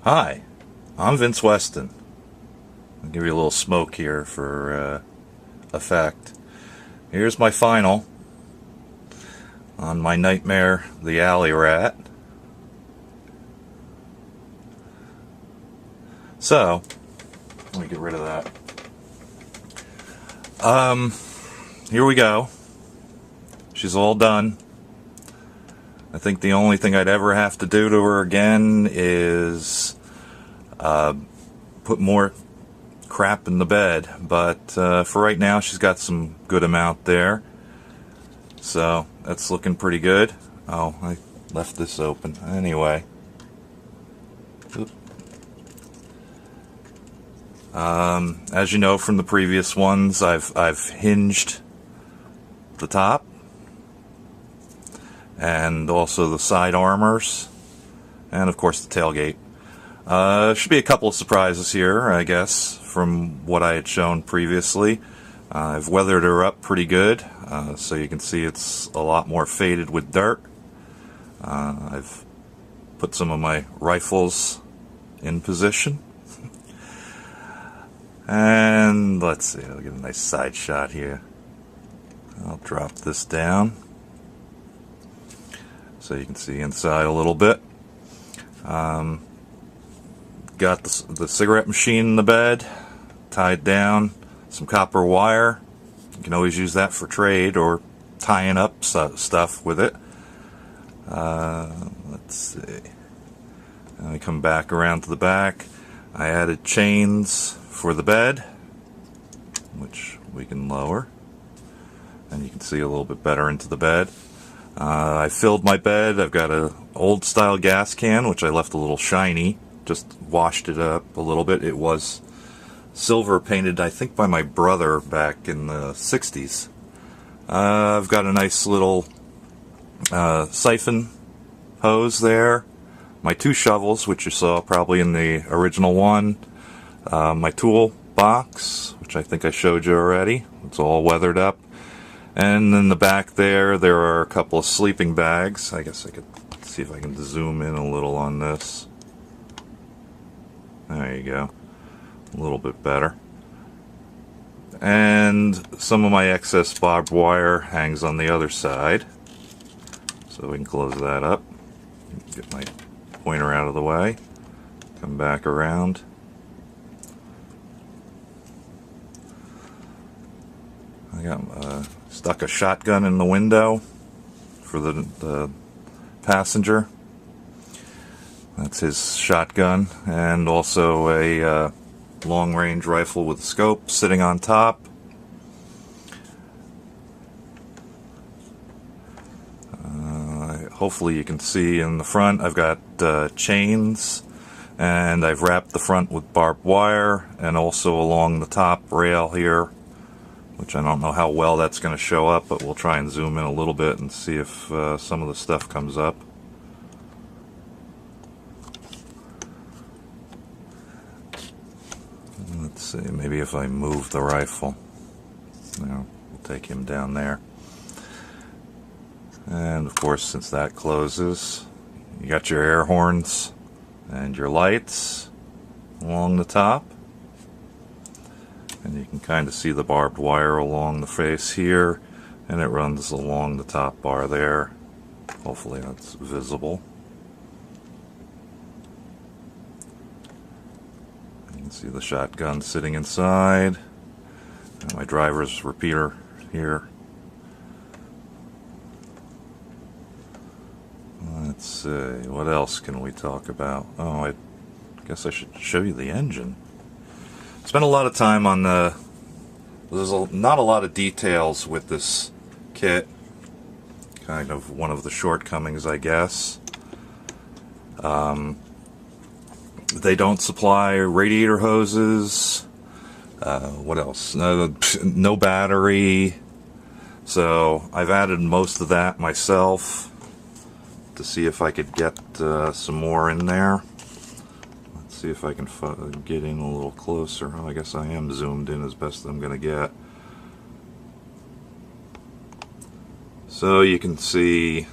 Hi, I'm Vince Weston. I'll give you a little smoke here for effect. Here's my final on my nightmare, the alley rat. So, let me get rid of that. Here we go. She's all done. I think the only thing I'd ever have to do to her again is put more crap in the bed, but for right now she's got some good amount there, so that's looking pretty good. Oh, I left this open anyway. As you know from the previous ones, I've hinged the top and also the side armors, and of course the tailgate. Should be a couple of surprises here, I guess, from what I had shown previously. I've weathered her up pretty good, so you can see it's a lot more faded with dirt. I've put some of my rifles in position. And let's see, I'll get a nice side shot here. I'll drop this down so you can see inside a little bit. Got the cigarette machine in the bed, tied down, some copper wire. You can always use that for trade or tying up stuff with it. Let's see. Let me come back around to the back. I added chains for the bed, which we can lower, and you can see a little bit better into the bed. I filled my bed. I've got an old style gas can, which I left a little shiny. Just washed it up a little bit. It was silver painted, I think, by my brother back in the 60s. I've got a nice little siphon hose there. My 2 shovels, which you saw probably in the original one. My tool box, which I think I showed you already. It's all weathered up. And in the back there are a couple of sleeping bags. I guess I could see if I can zoom in a little on this. There you go. A little bit better. And some of my excess barbed wire hangs on the other side. So we can close that up. Get my pointer out of the way. Come back around. I got stuck a shotgun in the window for the passenger. That's his shotgun, and also a long-range rifle with a scope sitting on top. Hopefully you can see in the front I've got chains, and I've wrapped the front with barbed wire, and also along the top rail here, which I don't know how well that's going to show up, but we'll try and zoom in a little bit and see if some of the stuff comes up. Let's see, maybe if I move the rifle. We'll take him down there. And of course, since that closes, you got your air horns and your lights along the top. And you can kind of see the barbed wire along the face here, and it runs along the top bar there. Hopefully that's visible. You can see the shotgun sitting inside, and my driver's repeater here. Let's see, what else can we talk about? Oh, I guess I should show you the engine. Spent a lot of time on there's not a lot of details with this kit. Kind of one of the shortcomings, I guess. They don't supply radiator hoses. What else? No battery. So I've added most of that myself to see if I could get some more in there. Let's see if I can get in a little closer. Oh, I guess I am zoomed in as best I'm going to get. So you can see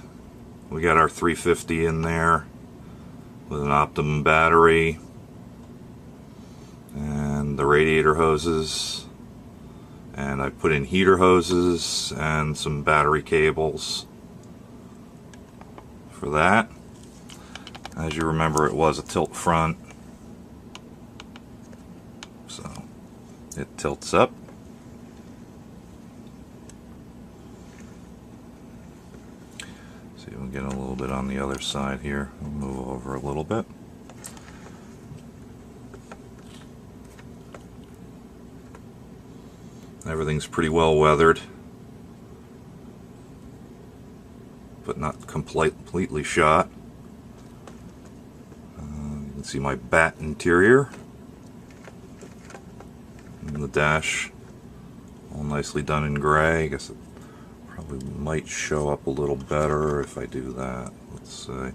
we got our 350 in there. with an optimum battery and the radiator hoses, and I put in heater hoses and some battery cables for that. As you remember, it was a tilt front, so it tilts up. See, we'll get a little bit on the other side here. We'll move over a little bit. Everything's pretty well weathered, but not completely shot. You can see my bat interior and the dash all nicely done in gray. I guess it probably might show up a little better if I do that. Let's say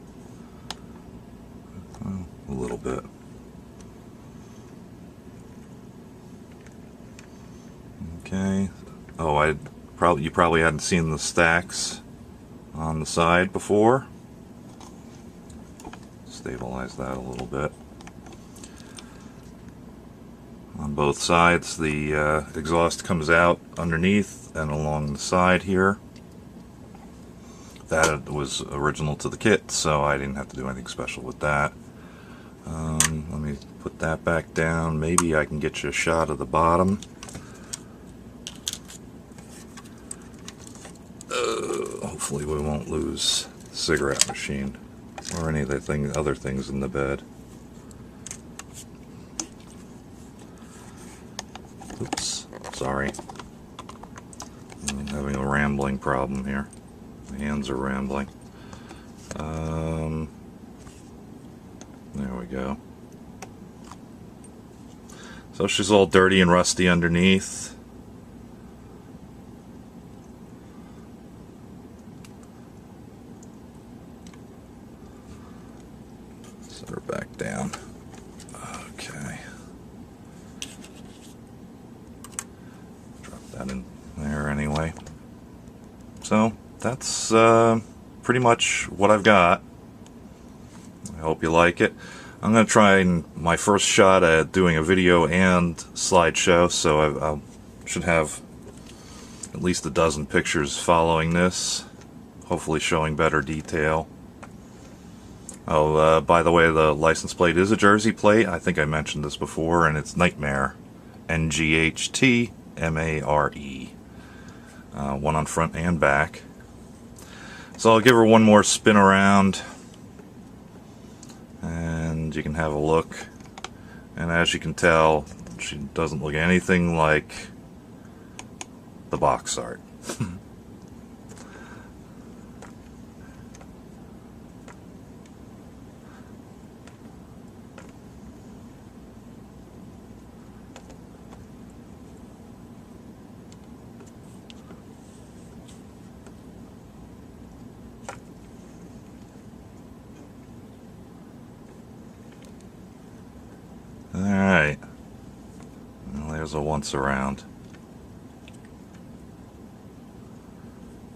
a little bit. Okay. Oh, you probably hadn't seen the stacks on the side before. Stabilize that a little bit. On both sides, the exhaust comes out underneath and along the side here. That was original to the kit, so I didn't have to do anything special with that. Let me put that back down. Maybe I can get you a shot of the bottom. Hopefully we won't lose the cigarette machine or any of the other things in the bed. Oops, sorry. I'm having a rambling problem here. My hands are rambling. There we go. So she's all dirty and rusty underneath. Set her back down. Okay. Drop that in there anyway. So that's pretty much what I've got. I hope you like it. I'm going to try my first shot at doing a video and slideshow, so I should have at least a dozen pictures following this, hopefully showing better detail. Oh, by the way, the license plate is a Jersey plate. I think I mentioned this before, and it's Nightmare. NGHTMARE. One on front and back. So I'll give her one more spin around, and you can have a look. And as you can tell, she doesn't look anything like the box art. Alright, well, there's a once around.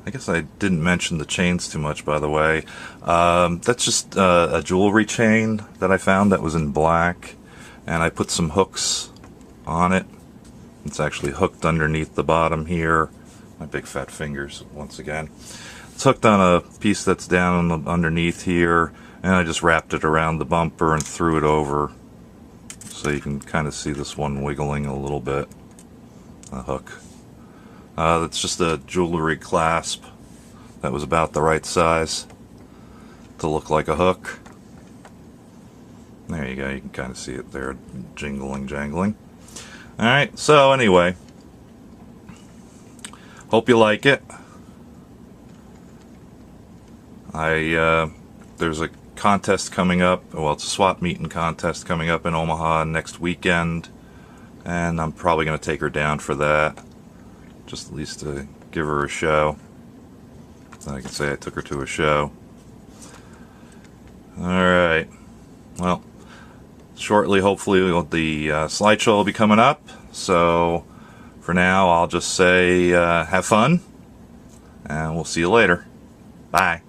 I guess I didn't mention the chains too much, by the way. That's just a jewelry chain that I found that was in black, and I put some hooks on it. It's actually hooked underneath the bottom here. My big fat fingers, once again. It's hooked on a piece that's down underneath here, and I just wrapped it around the bumper and threw it over. So you can kind of see this one wiggling a little bit, a hook. That's just a jewelry clasp that was about the right size to look like a hook. There you go, you can kind of see it there, jangling. Alright, so anyway, hope you like it. There's a contest coming up. Well, it's a swap meet and contest coming up in Omaha next weekend, and I'm probably going to take her down for that, just at least to give her a show. So I can say I took her to a show. Alright, well, shortly hopefully the slideshow will be coming up, so for now I'll just say have fun, and we'll see you later. Bye.